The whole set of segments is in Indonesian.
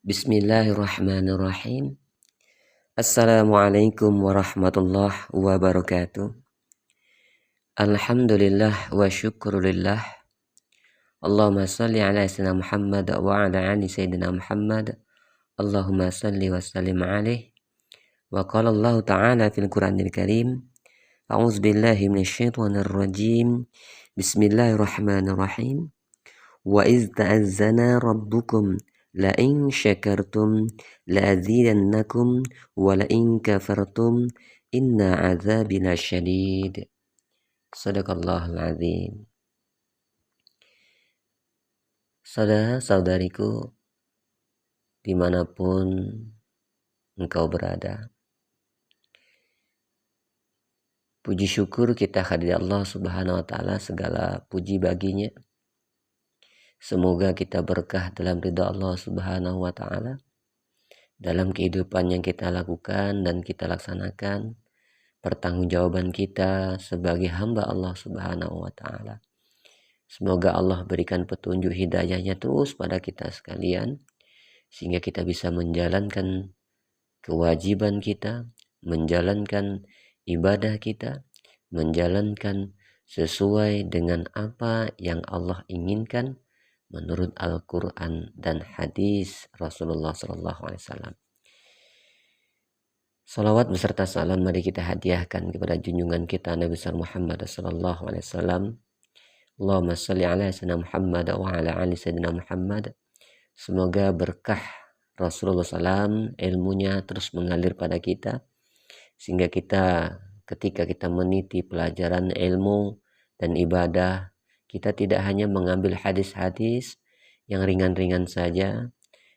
Bismillahirrahmanirrahim. Assalamualaikum warahmatullahi wabarakatuh. Alhamdulillah wa syukurillah. Allahumma salli ala sayyidina Muhammad wa ala ali sayyidina Muhammad. Allahumma salli wa sallim alaih. Wa qala Allah ta'ala fil Qur'anil Karim. A'udzu billahi minasyaitonir rajim. Bismillahirrahmanirrahim. Wa iz ta'azzana rabbukum la in syakartum la azidannakum wa la in kafartum inna azabi lasyadid. Shadaqallahul azim. Saudara-saudariku dimanapun engkau berada, puji syukur kita hadirat Allah Subhanahu wa Ta'ala, segala puji baginya. Semoga kita berkah dalam ridha Allah Subhanahu wa Ta'ala, dalam kehidupan yang kita lakukan dan kita laksanakan, pertanggungjawaban kita sebagai hamba Allah Subhanahu wa Ta'ala. Semoga Allah berikan petunjuk hidayahnya terus pada kita sekalian, sehingga kita bisa menjalankan kewajiban kita, menjalankan ibadah kita, menjalankan sesuai dengan apa yang Allah inginkan menurut Al-Quran dan hadis Rasulullah SAW. Salawat beserta salam mari kita hadiahkan kepada junjungan kita Nabi besar Muhammad SAW. Allahumma salli ala sayyidina Muhammad wa ala ali sayyidina Muhammad. Semoga berkah Rasulullah SAW, ilmunya terus mengalir pada kita, sehingga kita ketika kita meniti pelajaran ilmu dan ibadah, kita tidak hanya mengambil hadis-hadis yang ringan-ringan saja.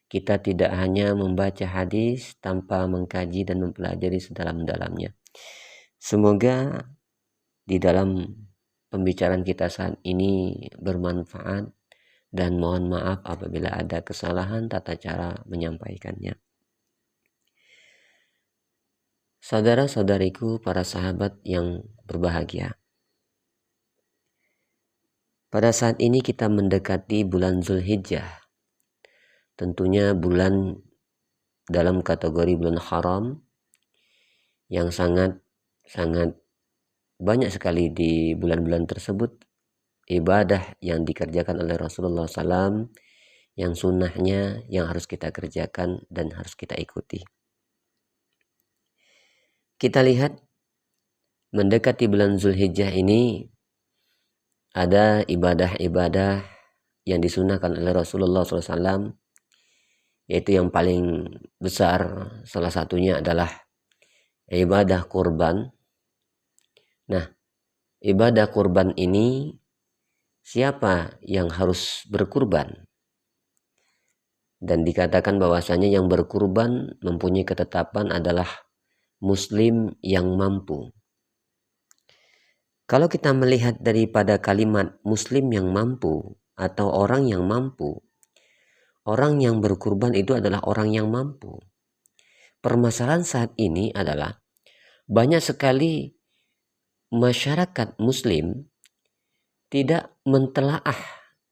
Kita tidak hanya membaca hadis tanpa mengkaji dan mempelajari sedalam-dalamnya. Semoga di dalam pembicaraan kita saat ini bermanfaat, dan mohon maaf apabila ada kesalahan tata cara menyampaikannya. Saudara-saudariku, para sahabat yang berbahagia, pada saat ini kita mendekati bulan Zulhijjah. Tentunya bulan dalam kategori bulan haram yang sangat banyak sekali di bulan-bulan tersebut ibadah yang dikerjakan oleh Rasulullah SAW, yang sunnahnya yang harus kita kerjakan dan harus kita ikuti. Kita lihat mendekati bulan Zulhijjah ini ada ibadah-ibadah yang disunahkan oleh Rasulullah SAW, yaitu yang paling besar salah satunya adalah ibadah kurban. Nah, ibadah kurban ini siapa yang harus berkurban? Dan dikatakan bahwasanya yang berkurban mempunyai ketetapan adalah muslim yang mampu. Kalau kita melihat daripada kalimat muslim yang mampu atau orang yang mampu, orang yang berkurban itu adalah orang yang mampu. Permasalahan saat ini adalah banyak sekali masyarakat muslim tidak mentelaah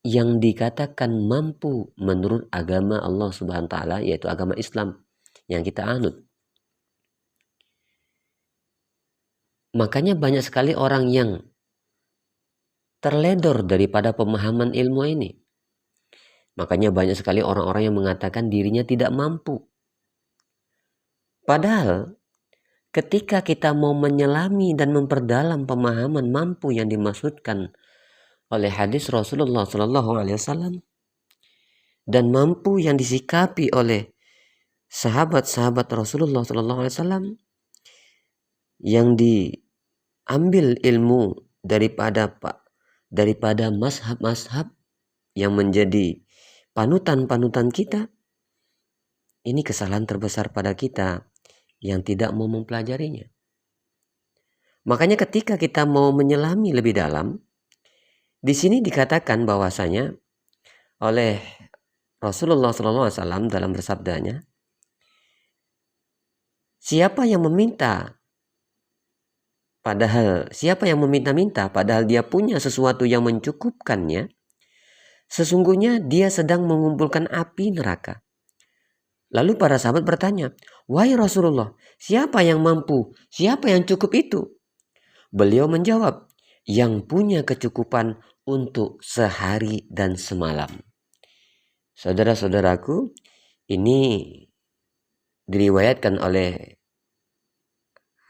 yang dikatakan mampu menurut agama Allah Subhanahu wa Ta'ala, yaitu agama Islam yang kita anut. Makanya banyak sekali orang yang terledor daripada pemahaman ilmu ini. Makanya banyak sekali orang-orang yang mengatakan dirinya tidak mampu. Padahal ketika kita mau menyelami dan memperdalam pemahaman mampu yang dimaksudkan oleh hadis Rasulullah SAW dan mampu yang disikapi oleh sahabat-sahabat Rasulullah SAW, yang diambil ilmu daripada mazhab-mazhab yang menjadi panutan-panutan kita, ini kesalahan terbesar pada kita yang tidak mau mempelajarinya. Makanya ketika kita mau menyelami lebih dalam, di sini dikatakan bahwasanya oleh Rasulullah SAW dalam bersabdanya, siapa yang meminta padahal dia punya sesuatu yang mencukupkannya, sesungguhnya dia sedang mengumpulkan api neraka. Lalu para sahabat bertanya, "Wahai Rasulullah, siapa yang mampu? Siapa yang cukup itu?" Beliau menjawab, "Yang punya kecukupan untuk sehari dan semalam." Saudara-saudaraku, ini diriwayatkan oleh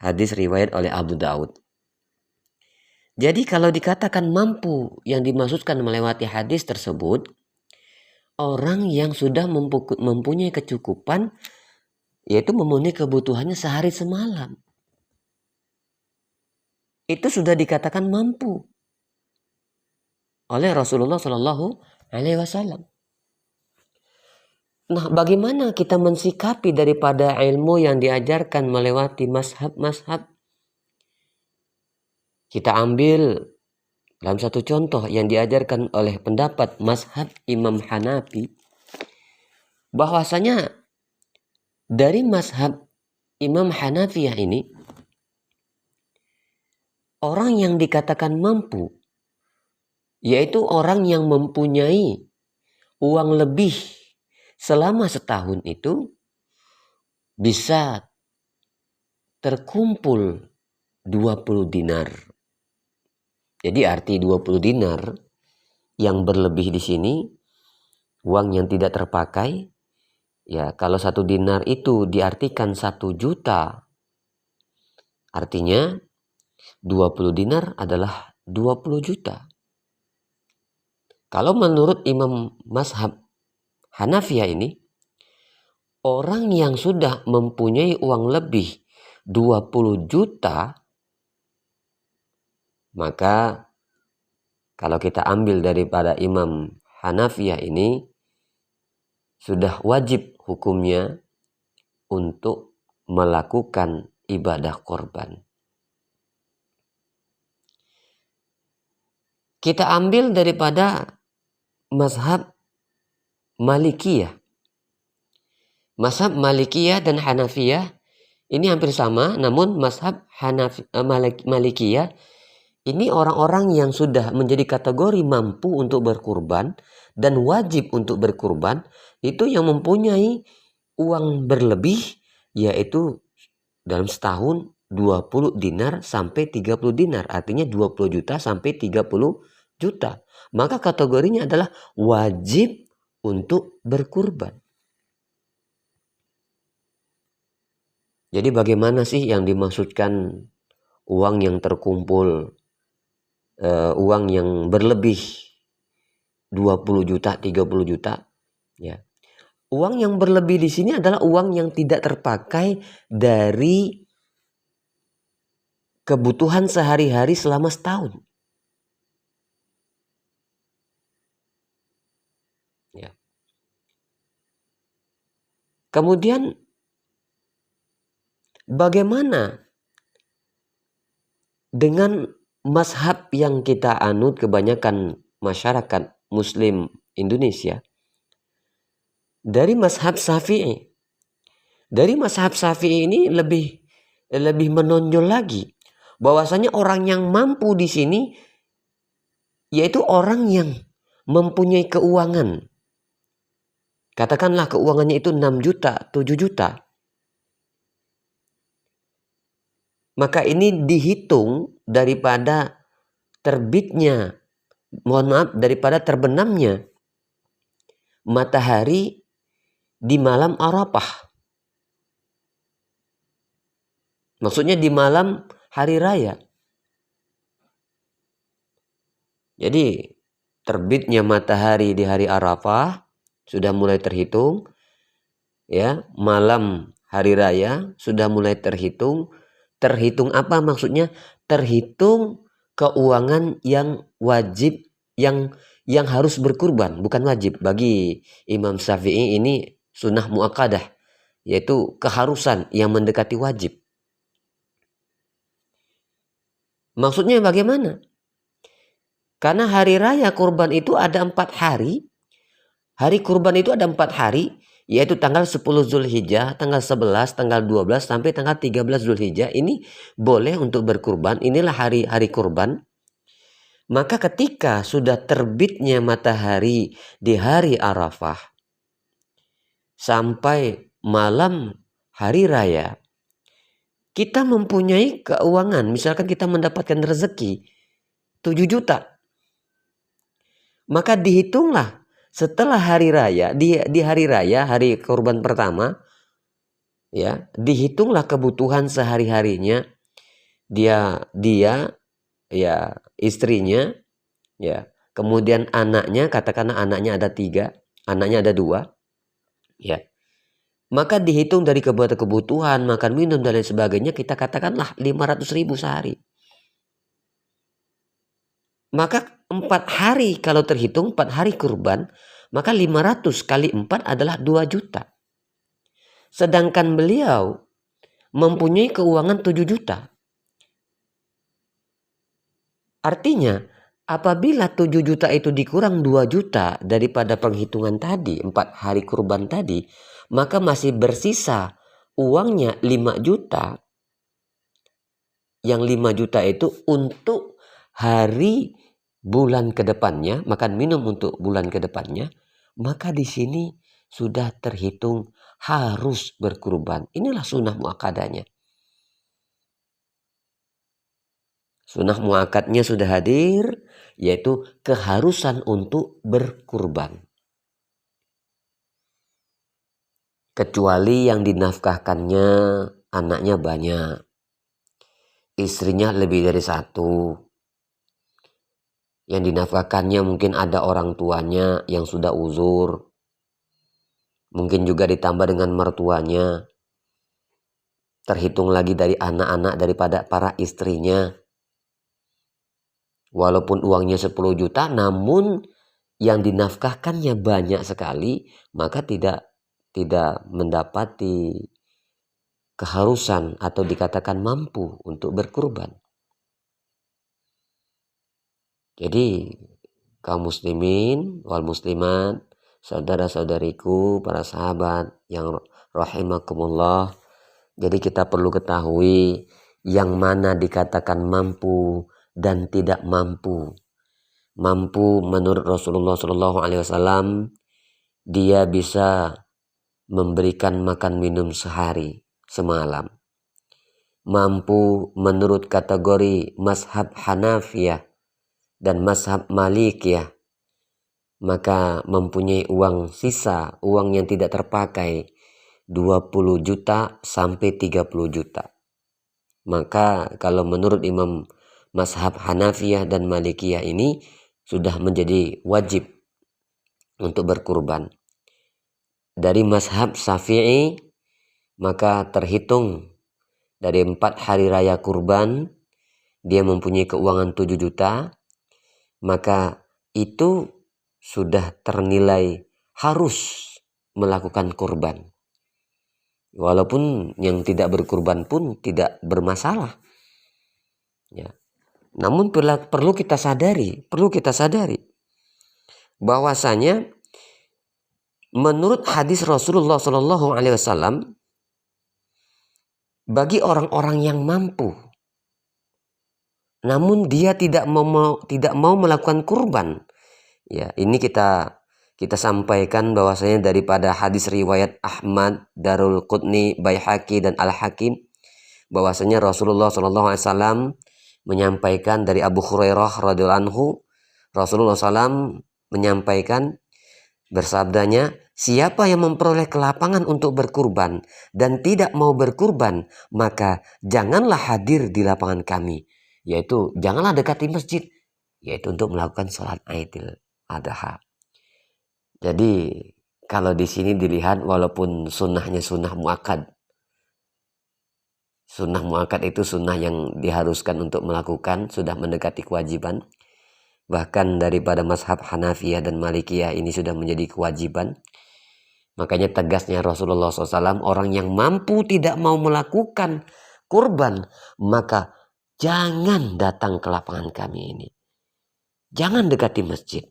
hadis riwayat oleh Abu Daud. Jadi kalau dikatakan mampu, yang dimaksudkan melewati hadis tersebut, orang yang sudah mempunyai kecukupan, yaitu memenuhi kebutuhannya sehari semalam. Itu sudah dikatakan mampu oleh Rasulullah Shallallahu Alaihi Wasallam. Nah, bagaimana kita mensikapi daripada ilmu yang diajarkan melewati mazhab-mazhab? Kita ambil dalam satu contoh yang diajarkan oleh pendapat mazhab Imam Hanafi, bahwasanya dari mazhab Imam Hanafiyah ini, orang yang dikatakan mampu, yaitu orang yang mempunyai uang lebih selama setahun itu, bisa terkumpul 20 dinar. Jadi arti 20 dinar yang berlebih di sini, uang yang tidak terpakai. Ya, kalau 1 dinar itu diartikan 1 juta, artinya 20 dinar adalah 20 juta. Kalau menurut Imam Mazhab Hanafiyah ini, orang yang sudah mempunyai uang lebih 20 juta, maka kalau kita ambil daripada Imam Hanafiyah ini, sudah wajib hukumnya untuk melakukan ibadah korban. Kita ambil daripada mazhab Malikiyah. Mazhab Malikiyah dan Hanafiyah ini hampir sama, namun mazhab Malikiyah ini orang-orang yang sudah menjadi kategori mampu untuk berkurban dan wajib untuk berkurban, itu yang mempunyai uang berlebih, yaitu dalam setahun 20 dinar sampai 30 dinar, artinya 20 juta sampai 30 juta. Maka kategorinya adalah wajib untuk berkurban. Jadi bagaimana sih yang dimaksudkan uang yang terkumpul, uang yang berlebih 20 juta, 30 juta? Ya. Uang yang berlebih di sini adalah uang yang tidak terpakai dari kebutuhan sehari-hari selama setahun. Ya. Kemudian bagaimana dengan mazhab yang kita anut kebanyakan masyarakat Muslim Indonesia? Dari mazhab Syafi'i. Dari mazhab Syafi'i ini lebih menonjol lagi bahwasanya orang yang mampu di sini yaitu orang yang mempunyai keuangan. Katakanlah keuangannya itu 6 juta, 7 juta. Maka ini dihitung daripada daripada terbenamnya matahari di malam Arafah. Maksudnya di malam hari raya. Jadi terbitnya matahari di hari Arafah sudah mulai terhitung. Ya, malam hari raya sudah mulai terhitung. Terhitung apa maksudnya? Terhitung keuangan yang wajib, yang harus berkurban, bukan wajib. Bagi Imam Syafi'i ini sunnah muakkadah, yaitu keharusan yang mendekati wajib. Maksudnya bagaimana? Karena hari raya kurban itu ada 4 hari. Hari kurban itu ada 4 hari, yaitu tanggal 10 Zulhijjah, tanggal 11, tanggal 12, sampai tanggal 13 Zulhijjah. Ini boleh untuk berkurban. Inilah hari-hari kurban. Maka ketika sudah terbitnya matahari di hari Arafah sampai malam hari raya kita mempunyai keuangan, misalkan kita mendapatkan rezeki 7 juta, maka dihitunglah setelah hari raya, di hari raya, hari kurban pertama, ya, dihitunglah kebutuhan sehari-harinya dia ya, istrinya, ya, kemudian anaknya, katakanlah anaknya ada 3, anaknya ada 2, ya, maka dihitung dari kebutuhan makan minum dan lain sebagainya, kita katakanlah 500.000 sehari. Maka 4 hari, kalau terhitung 4 hari kurban, maka 500 kali 4 adalah 2 juta. Sedangkan beliau mempunyai keuangan 7 juta. Artinya apabila 7 juta itu dikurang 2 juta daripada penghitungan tadi, 4 hari kurban tadi, maka masih bersisa uangnya 5 juta. Yang 5 juta itu untuk hari bulan ke depannya, makan minum untuk bulan ke depannya, maka di sini sudah terhitung harus berkurban. Inilah sunnah muakkadahnya. Sunnah muakkadnya sudah hadir, yaitu keharusan untuk berkurban. Kecuali yang dinafkahkannya anaknya banyak, istrinya lebih dari 1. Yang dinafkahkannya mungkin ada orang tuanya yang sudah uzur, mungkin juga ditambah dengan mertuanya, terhitung lagi dari anak-anak daripada para istrinya. Walaupun uangnya 10 juta, namun yang dinafkahkannya banyak sekali, maka tidak mendapati keharusan atau dikatakan mampu untuk berkurban. Jadi kaum muslimin wal muslimat, saudara-saudariku, para sahabat yang rahimakumullah, jadi kita perlu ketahui yang mana dikatakan mampu dan tidak mampu. Mampu menurut Rasulullah SAW, dia bisa memberikan makan minum sehari semalam. Mampu menurut kategori mazhab Hanafiyah dan mazhab Malikiyah, maka mempunyai uang sisa, uang yang tidak terpakai 20 juta sampai 30 juta. Maka kalau menurut Imam mazhab Hanafiyah dan Malikiyah ini sudah menjadi wajib untuk berkurban. Dari mazhab Syafi'i, maka terhitung dari 4 hari raya kurban, dia mempunyai keuangan 7 juta, maka itu sudah ternilai harus melakukan kurban. Walaupun yang tidak berkurban pun tidak bermasalah, ya. Namun perlu kita sadari bahwasanya menurut hadis Rasulullah SAW, bagi orang-orang yang mampu, namun dia tidak mau melakukan kurban, ya, ini kita sampaikan bahwasanya daripada hadis riwayat Ahmad, Darul Qutni, Baihaqi dan Al-Hakim, bahwasanya Rasulullah SAW menyampaikan dari Abu Hurairah radhiyallahu anhu, Rasulullah SAW menyampaikan bersabdanya, siapa yang memperoleh kelapangan untuk berkurban dan tidak mau berkurban, maka janganlah hadir di lapangan kami, yaitu janganlah dekati masjid, yaitu untuk melakukan sholat Idul Adha. Jadi kalau di sini dilihat, walaupun sunnahnya sunnah muakkad, sunnah muakkad itu sunnah yang diharuskan untuk melakukan, sudah mendekati kewajiban. Bahkan daripada mazhab Hanafiyah dan Malikiyah ini sudah menjadi kewajiban. Makanya tegasnya Rasulullah SAW, orang yang mampu tidak mau melakukan kurban, maka jangan datang ke lapangan kami ini. Jangan dekati masjid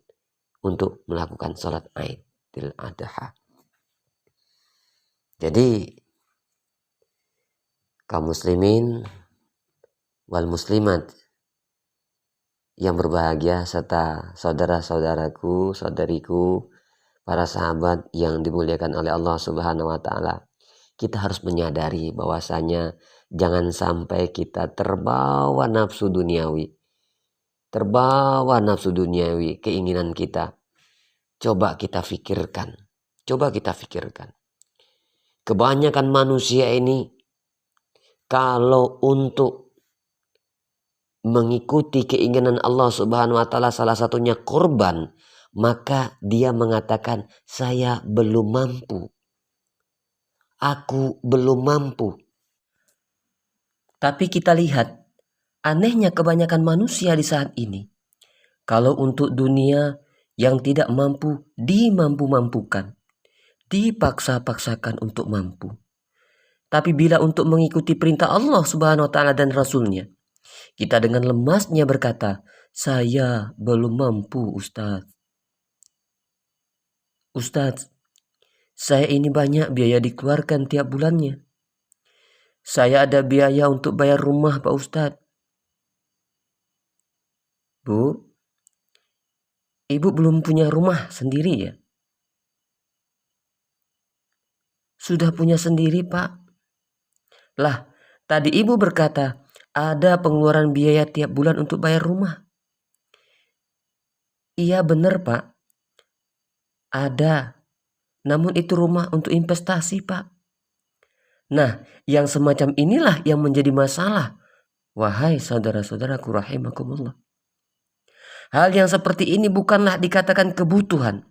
untuk melakukan sholat Idul Adha. Jadi kaum muslimin wal muslimat yang berbahagia, serta saudara-saudaraku, saudariku, para sahabat yang dimuliakan oleh Allah Subhanahu wa taala. kita harus menyadari bahwasanya jangan sampai kita terbawa nafsu duniawi. Terbawa nafsu duniawi, keinginan kita. Coba kita pikirkan. Kebanyakan manusia ini kalau untuk mengikuti keinginan Allah Subhanahu wa taala salah satunya korban, maka dia mengatakan saya belum mampu. Aku belum mampu. Tapi kita lihat anehnya kebanyakan manusia di saat ini. Kalau untuk dunia yang tidak mampu dimampu-mampukan. Dipaksa-paksakan untuk mampu. Tapi bila untuk mengikuti perintah Allah Subhanahu wa taala dan Rasulnya, kita dengan lemasnya berkata, saya belum mampu Ustaz. Ustaz, saya ini banyak biaya dikeluarkan tiap bulannya. Saya ada biaya untuk bayar rumah Pak Ustaz. Bu, Ibu belum punya rumah sendiri ya? Sudah punya sendiri Pak. Lah, tadi Ibu berkata ada pengeluaran biaya tiap bulan untuk bayar rumah. Iya benar Pak. Ada. Namun itu rumah untuk investasi Pak. Nah, yang semacam inilah yang menjadi masalah. Wahai saudara-saudaraku rahimakumullah. Hal yang seperti ini bukanlah dikatakan kebutuhan.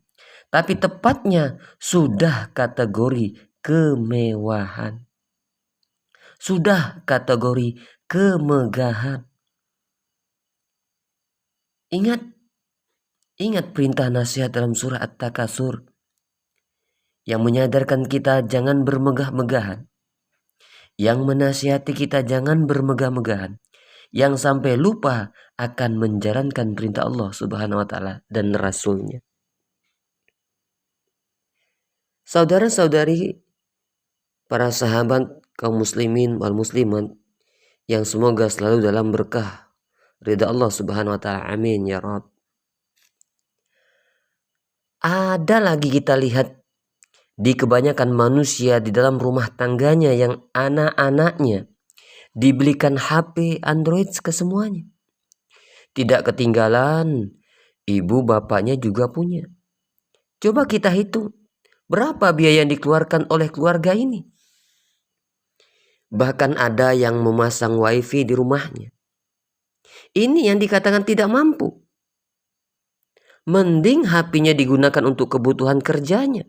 Tapi tepatnya sudah kategori kemewahan. Sudah kategori kemegahan. Ingat perintah nasihat dalam surah At-Takasur yang menyadarkan kita jangan bermegah-megahan, yang menasihati kita jangan bermegah-megahan, yang sampai lupa akan menjalankan perintah Allah Subhanahu wa taala dan Rasulnya. Saudara-saudari, para sahabat kaum muslimin wal muslimat yang semoga selalu dalam berkah ridha Allah Subhanahu wa taala, amin ya Rabb. Ada lagi kita lihat di kebanyakan manusia di dalam rumah tangganya yang anak-anaknya dibelikan HP Android kesemuanya. Tidak ketinggalan, ibu bapaknya juga punya. Coba kita hitung, berapa biaya yang dikeluarkan oleh keluarga ini? Bahkan ada yang memasang wifi di rumahnya. Ini yang dikatakan tidak mampu. Mending HP-nya digunakan untuk kebutuhan kerjanya.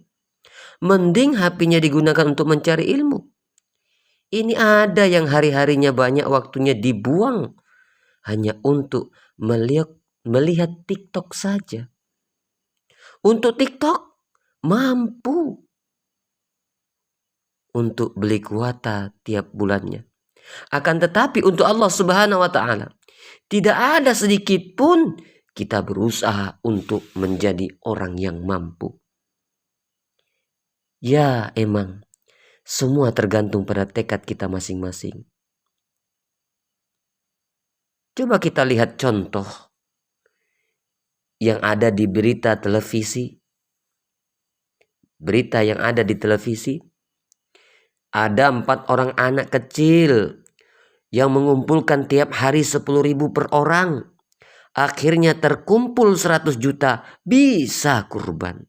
Mending HP-nya digunakan untuk mencari ilmu. Ini ada yang hari-harinya banyak waktunya dibuang hanya untuk melihat TikTok saja. Untuk TikTok mampu untuk beli kuota tiap bulannya. Akan tetapi untuk Allah Subhanahu wa taala tidak ada sedikit pun kita berusaha untuk menjadi orang yang mampu. Ya, emang semua tergantung pada tekad kita masing-masing. Coba kita lihat contoh yang ada di berita televisi. Berita yang ada di televisi. Ada 4 orang anak kecil yang mengumpulkan tiap hari 10.000 per orang. Akhirnya terkumpul 100 juta, bisa kurban.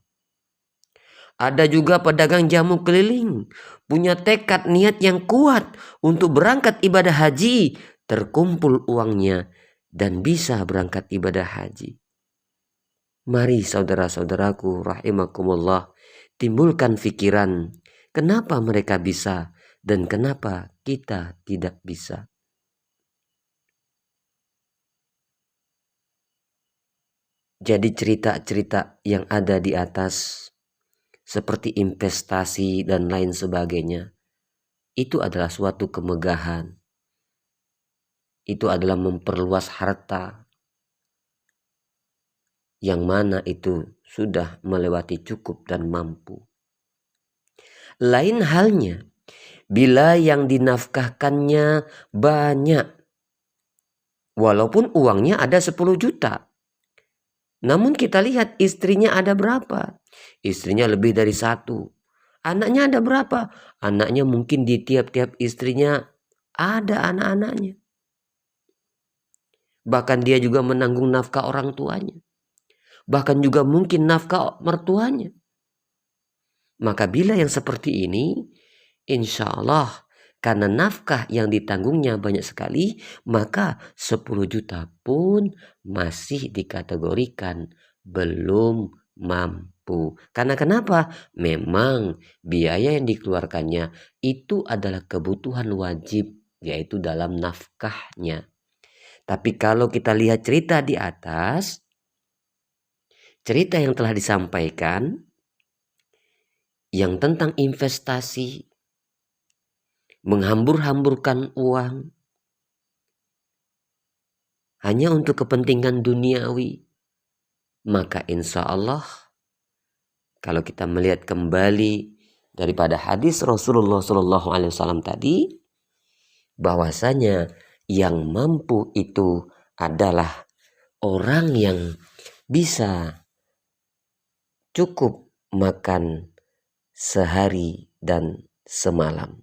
Ada juga pedagang jamu keliling, punya tekad niat yang kuat untuk berangkat ibadah haji, terkumpul uangnya dan bisa berangkat ibadah haji. Mari saudara-saudaraku rahimakumullah, timbulkan pikiran, kenapa mereka bisa dan kenapa kita tidak bisa. Jadi cerita-cerita yang ada di atas seperti investasi dan lain sebagainya, itu adalah suatu kemegahan. Itu adalah memperluas harta yang mana itu sudah melewati cukup dan mampu. Lain halnya bila yang dinafkahkannya banyak, walaupun uangnya ada 10 juta. Namun kita lihat istrinya ada berapa? Istrinya lebih dari 1. Anaknya ada berapa? Anaknya mungkin di tiap-tiap istrinya ada anak-anaknya. Bahkan dia juga menanggung nafkah orang tuanya. Bahkan juga mungkin nafkah mertuanya. Maka bila yang seperti ini, insya Allah karena nafkah yang ditanggungnya banyak sekali, maka 10 juta pun masih dikategorikan belum mampu. Karena kenapa? Memang biaya yang dikeluarkannya itu adalah kebutuhan wajib, yaitu dalam nafkahnya. Tapi kalau kita lihat cerita di atas, cerita yang telah disampaikan, yang tentang investasi, menghambur-hamburkan uang hanya untuk kepentingan duniawi, maka insya Allah kalau kita melihat kembali daripada hadis Rasulullah SAW tadi, bahwasanya yang mampu itu adalah orang yang bisa cukup makan sehari dan semalam.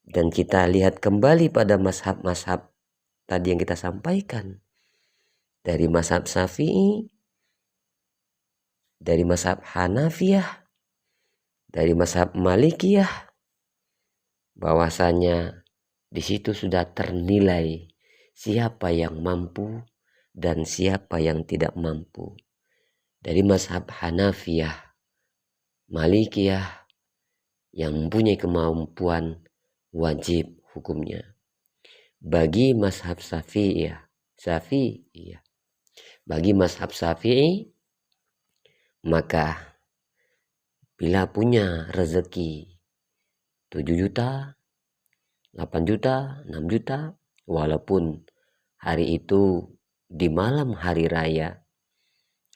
Dan kita lihat kembali pada mazhab-mazhab tadi yang kita sampaikan. Dari mazhab Syafi'i, dari mazhab Hanafiyah, dari mazhab Malikiyah, bahwasanya di situ sudah ternilai siapa yang mampu dan siapa yang tidak mampu. Dari mazhab Hanafiyah, Malikiyah, yang mempunyai kemampuan wajib hukumnya. Bagi mazhab Syafi'iyah, bagi mazhab Syafi'i, maka bila punya rezeki 7 juta, 8 juta, 6 juta, walaupun hari itu di malam hari raya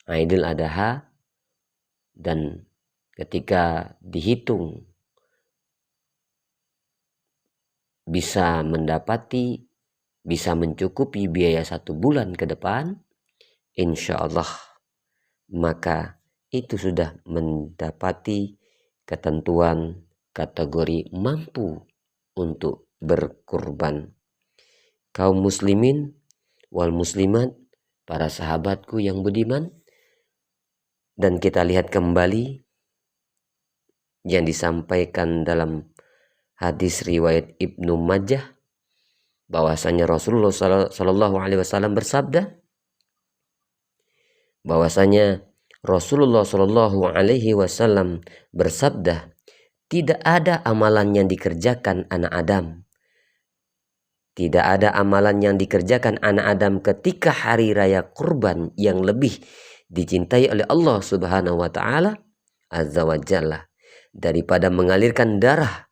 Idul Adha, dan ketika dihitung bisa mencukupi biaya 1 bulan ke depan, insya Allah maka itu sudah mendapati ketentuan kategori mampu untuk berkurban. Kaum muslimin wal muslimat, para sahabatku yang budiman, dan kita lihat kembali yang disampaikan dalam hadis riwayat Ibnu Majah, bahwasanya Rasulullah Shallallahu Alaihi Wasallam bersabda, bahwasanya Rasulullah Shallallahu Alaihi Wasallam bersabda, tidak ada amalan yang dikerjakan anak Adam, tidak ada amalan yang dikerjakan anak Adam ketika hari raya kurban yang lebih dicintai oleh Allah Subhanahu wa Ta'ala Azza wa Jalla daripada mengalirkan darah.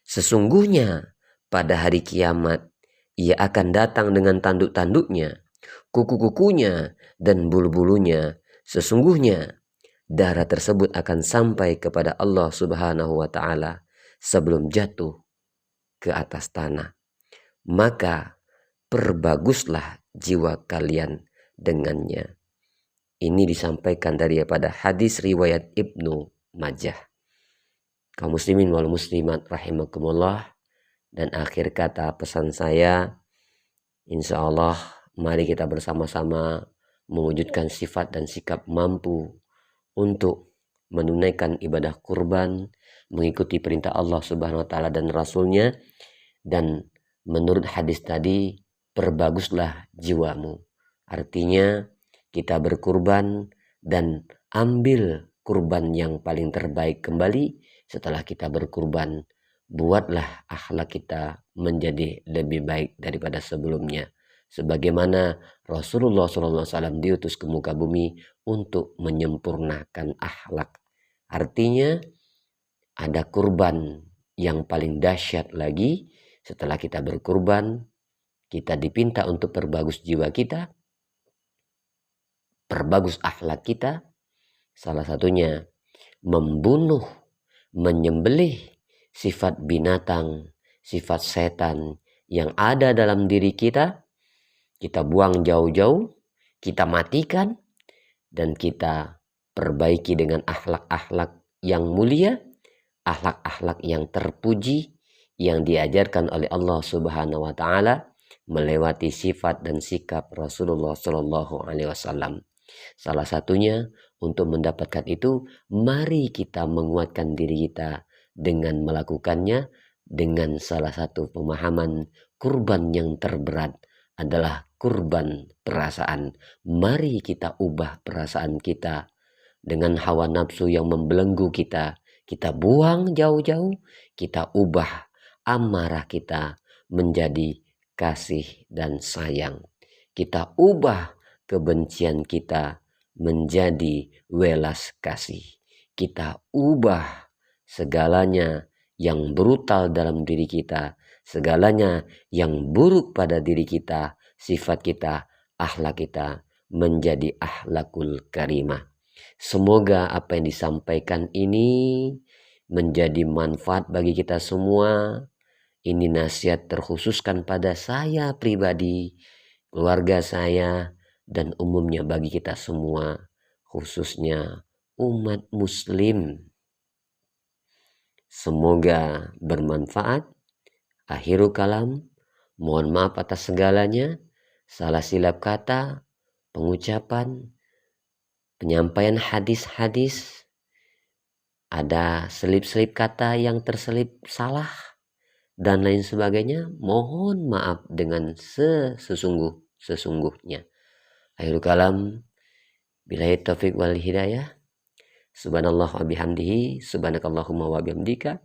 Sesungguhnya pada hari kiamat ia akan datang dengan tanduk-tanduknya, kuku-kukunya, dan bulu-bulunya. Sesungguhnya darah tersebut akan sampai kepada Allah Subhanahu wa Ta'ala sebelum jatuh ke atas tanah. Maka perbaguslah jiwa kalian dengannya. Ini disampaikan daripada hadis riwayat Ibnu Majah. Kaum muslimin wal muslimat rahimakumullah, dan akhir kata pesan saya, insya Allah mari kita bersama-sama mewujudkan sifat dan sikap mampu untuk menunaikan ibadah kurban, mengikuti perintah Allah Subhanahu wa Ta'ala dan Rasulnya, dan menurut hadis tadi, perbaguslah jiwamu. Artinya kita berkurban dan ambil kurban yang paling terbaik kembali. Setelah kita berkurban, buatlah akhlak kita menjadi lebih baik daripada sebelumnya. Sebagaimana Rasulullah SAW diutus ke muka bumi untuk menyempurnakan akhlak. Artinya ada kurban yang paling dahsyat lagi. Setelah kita berkurban, kita dipinta untuk perbagus jiwa kita, perbagus akhlak kita. Salah satunya membunuh, menyembelih sifat binatang, sifat setan yang ada dalam diri kita. Kita buang jauh-jauh, kita matikan, dan kita perbaiki dengan akhlak-akhlak yang mulia, akhlak-akhlak yang terpuji yang diajarkan oleh Allah Subhanahu wa taala melewati sifat dan sikap Rasulullah Shallallahu alaihi wasallam. Salah satunya untuk mendapatkan itu, mari kita menguatkan diri kita dengan melakukannya dengan salah satu pemahaman kurban yang terberat adalah kurban perasaan. Mari kita ubah perasaan kita dengan hawa nafsu yang membelenggu kita. Kita buang jauh-jauh, kita ubah amarah kita menjadi kasih dan sayang. Kita ubah kebencian kita menjadi welas kasih. Kita ubah segalanya yang brutal dalam diri kita, segalanya yang buruk pada diri kita, sifat kita, akhlak kita menjadi akhlakul karimah. Semoga apa yang disampaikan ini menjadi manfaat bagi kita semua. Ini nasihat terkhususkan pada saya pribadi, keluarga saya, dan umumnya bagi kita semua, khususnya umat muslim. Semoga bermanfaat. Akhirul kalam, mohon maaf atas segalanya, salah silap kata, pengucapan, penyampaian hadis-hadis, ada selip-selip kata yang terselip salah, dan lain sebagainya, mohon maaf dengan sesungguhnya. Akhirul kalam, billahi taufiq wal hidayah. Subhanallah wa bihamdihi, subhanakallahumma wa bihamdika,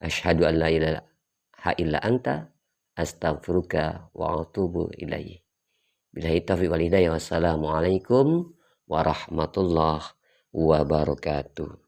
asyhadu an la ilaha illa anta, astaghfiruka wa atubu ilaih. Billahi taufiq wal hidayah. Wassalamualaikum warahmatullahi wabarakatuh.